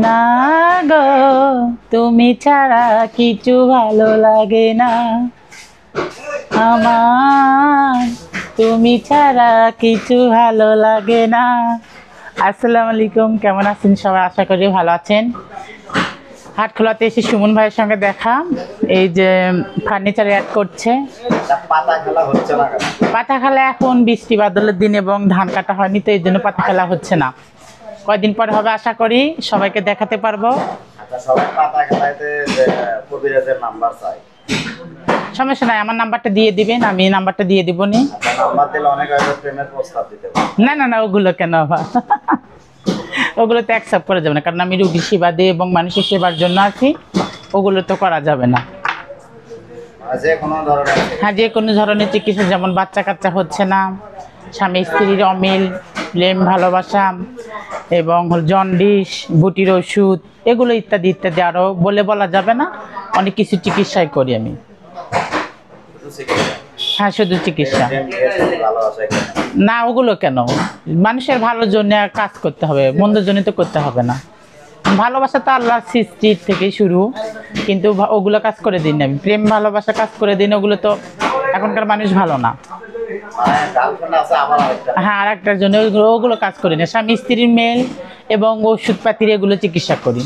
না গো তুমি ছাড়া কিছু ভালো লাগে না আমার, তুমি ছাড়া কিছু ভালো লাগে না। আসসালামু আলাইকুম, কেমন আছেন সবাই? আশা করি ভালো আছেন। হাটখোলাতে এসে সুমন ভাইয়ের সঙ্গে দেখা, এই যে ফার্নিচার অ্যাড করছে। পাতা খেলা এখন বৃষ্টি বাদলের দিন এবং ধান কাটা হয়নি, তো এই জন্য পাতা খেলা হচ্ছে না। কয়দিন পর হবে, আশা করি সবাইকে দেখাতে পারবো। সমস্যা নাই, আমার নাম্বারটা দিয়ে দিবেন, আমি নাম্বারটা দিয়ে দিব নি। না না না, ওগুলো কেন আবার ওগুলো তো অ্যাকসেপ্ট করা যাবে না, কারণ আমি রোগী সেবা দিই এবং মানুষের সেবার জন্য আছি, ওগুলো তো করা যাবে না। হ্যাঁ, যে কোনো ধরনের চিকিৎসা, যেমন বাচ্চা কাচ্চা হচ্ছে না, স্বামী স্ত্রীর অমিল, প্রেম ভালোবাসা এবং জন্ডিস, বুটির ওষুধ, এগুলো ইত্যাদি ইত্যাদি, আরও বলা যাবে না, অনেক কিছু চিকিৎসাই করি আমি। হ্যাঁ, শুধু চিকিৎসা না, ওগুলো কেন, মানুষের ভালোর জন্য কাজ করতে হবে, মন্দের জন্য তো করতে হবে না। ভালোবাসা তো আল্লাহর সৃষ্টির থেকেই শুরু, কিন্তু ওগুলো কাজ করে দিন আমি, প্রেম ভালোবাসা কাজ করে দিন, ওগুলো তো এখনকার মানুষ ভালো না। হ্যাঁ, আর একটার জন্য ওগুলো কাজ করি না, স্বামী স্ত্রীর মেল এবং ওষুধপাতির এগুলো চিকিৎসা করি।